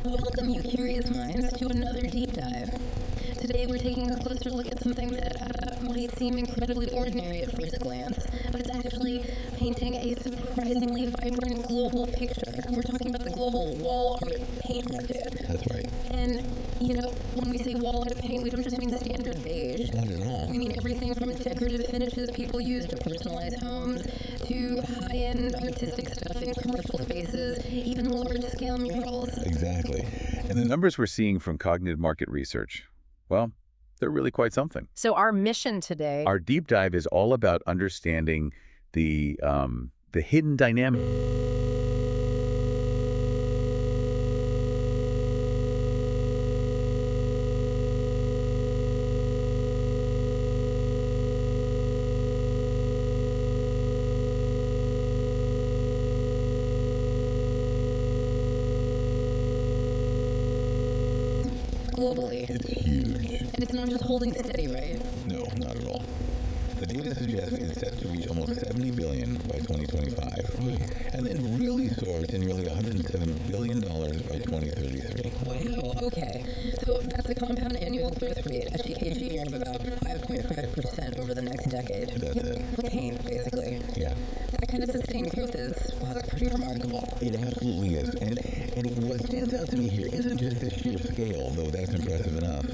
Welcome, you curious minds, to another deep dive. Today we're taking a closer look at something that might seem incredibly ordinary at first glance, but it's actually painting a surprisingly vibrant global picture. We're talking about the global wall art paint market. That's right. And, you know, when we say wall art paint, we don't just mean standard beige. Not at all. We mean everything from decorative finishes people use to personalize homes, to high-end artistic stuff in commercial spaces, even large-scale murals. Exactly. And the numbers we're seeing from cognitive market research, well, they're really quite something. So our mission today... Our deep dive is all about understanding the hidden dynamic. Globally. It's huge. And it's not just holding steady, right? No, not at all. The data suggests it's set to reach almost $70 billion by 2025, and then really soar to nearly $107 billion by 2033. Wow, okay. So that's a compound annual growth rate, SGKG, of about 5.5% over the next decade. That's it. Paint, basically. Yeah. That kind of sustained growth is, well, that's pretty remarkable. It absolutely is. And what stands out to me here isn't just the sheer scale, though that's impressive enough.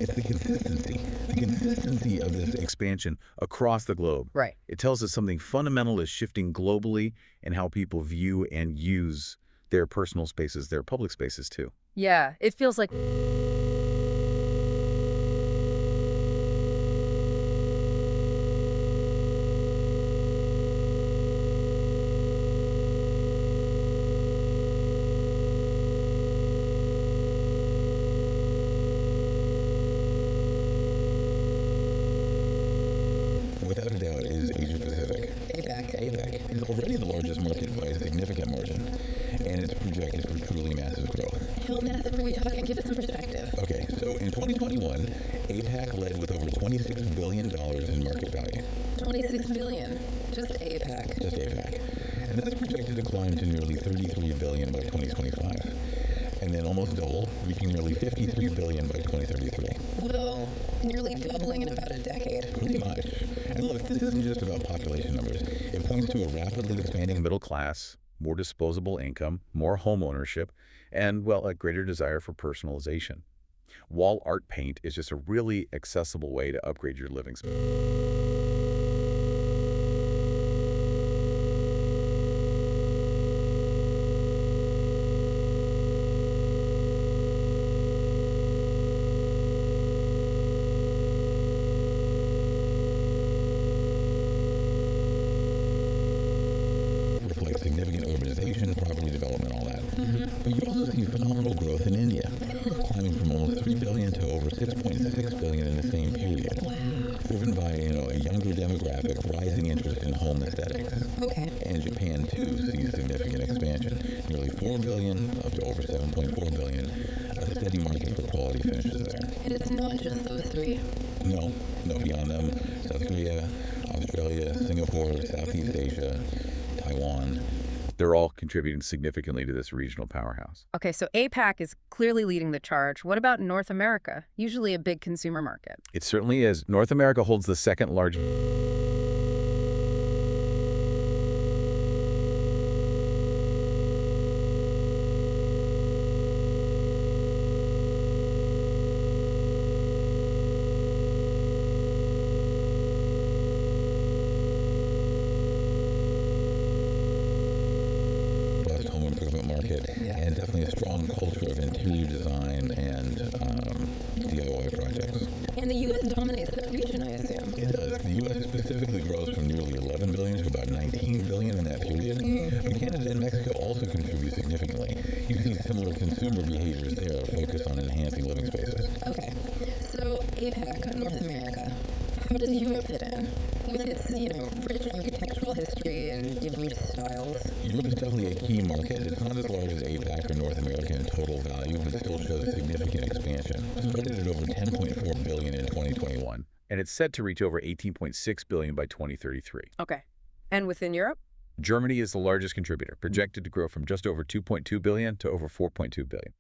It's the consistency. The consistency of this Expansion across the globe. Right. It tells us something fundamental is shifting globally in how people view and use their personal spaces, their public spaces too. Yeah, it feels like... without a doubt, is Asia-Pacific. APAC. It's already the largest market by a significant margin, and it's projected for truly massive growth. How massive are we talking? Give us some perspective. Okay, so in 2021, APAC led with over $26 billion in market value. 26 billion. Just APAC. Just APAC. And that's projected to climb to nearly $33 billion by 2025. And then almost double, reaching nearly $53 billion by 2033. Whoa, nearly doubling in about a decade. Pretty much. And look, this isn't just about population numbers. It points to a rapidly expanding Middle class, more disposable income, more home ownership, and, well, a greater desire for personalization. Wall art paint is just a really accessible way to upgrade your living space. reflects significant urbanization, property development, all that. But you also see phenomenal growth in India, climbing from almost $3 billion to over $6.6 billion in the same period. Driven by, a younger demographic, rising interest in home aesthetics. Okay. And Japan, too, sees significant expansion, nearly $4 billion up to over $7.4 billion, a steady market for quality finishes there. And it's not just those three. No, beyond them, South Korea, Australia, Singapore, Southeast Asia, Taiwan. They're all contributing significantly to this regional powerhouse. Okay, so APAC is clearly leading the charge. What about North America? Usually a big consumer market. It certainly is. North America holds the second largest. Home improvement market, and definitely a strong culture of interior design and DIY projects. And the U.S. dominates that region, I assume. It does. The U.S. specifically grows from nearly $11 billion to about $19 billion in that period. But Canada and Mexico also contribute significantly. You see similar consumer behaviors there focused on enhancing living spaces. Okay. So APAC, North America. How does Europe fit in? With its, rich architectural history and diverse styles. Europe is definitely a key market. It's not as large as APAC or North America in total value, but still shows significant expansion. Started at over $10.4 billion in 2021. And it's set to reach over $18.6 billion by 2033. Okay. And within Europe? Germany is the largest contributor, projected to grow from just over 2.2 billion to over 4.2 billion.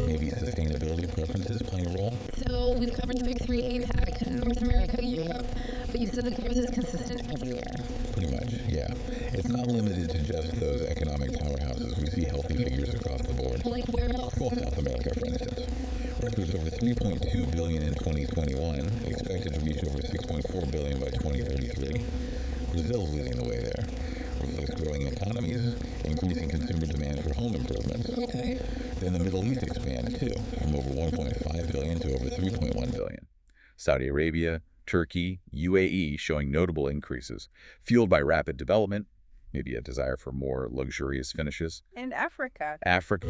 Maybe sustainability preferences playing a role? So we've covered the big three: APAC, North America, Europe, but you said the growth is consistent everywhere. Pretty much, yeah. It's not limited to just those economic powerhouses. We see healthy figures across the board. Like where else? Well, South America, for instance. Records over 3.2 billion in 2021, expected to reach over 6.4 billion by 2033. Brazil's leading the way there. Reflects growing economies, increasing consumer demand for home improvements. Okay. Then the Middle East expands too, from over 1.5 billion to over 3.1 billion. Saudi Arabia, Turkey, UAE showing notable increases, fueled by rapid development, maybe a desire for more luxurious finishes. And Africa. Africa.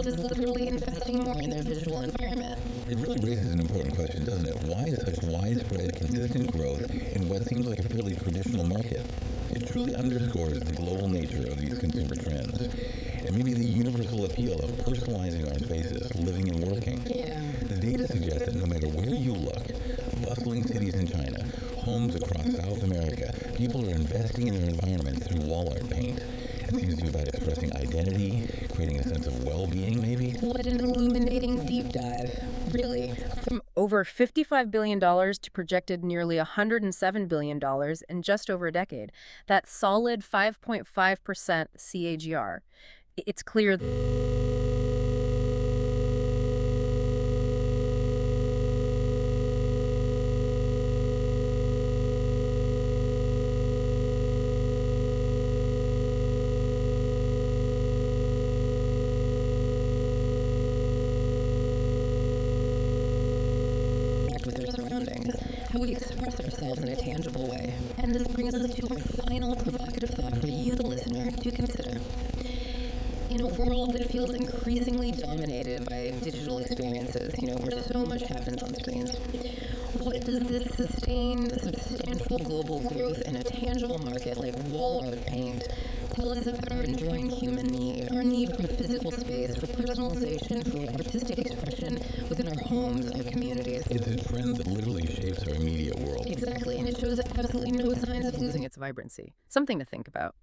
Is literally investing more in their visual environment. It really raises an important question, doesn't it? Why is such widespread, consistent growth in what seems like a fairly traditional market? It truly underscores the global nature of these consumer trends, and maybe the universal appeal of personalizing our spaces, living and working. Yeah. The data suggests that no matter where you look, bustling cities in China, homes across South America, people are investing in their environment through wall art paint. It seems to be about expressing identity, creating a sense of well-being, maybe. What an illuminating deep dive. Really. From over $55 billion to projected nearly $107 billion in just over a decade. That's solid 5.5% CAGR. It's clear with our surroundings, how we express ourselves in a tangible way. And this brings us to our final provocative thought for you, the listener, to consider. In a world that feels increasingly dominated by digital experiences, where so much happens on screens, what does this sustained, substantial global growth in a tangible market like wall art paint tell us about our enduring human need, our need for physical space, for personalization, for artistic expression within our homes, our communities? It's a trend that literally shapes our immediate world. Exactly, and it shows absolutely no signs of losing its vibrancy. Something to think about.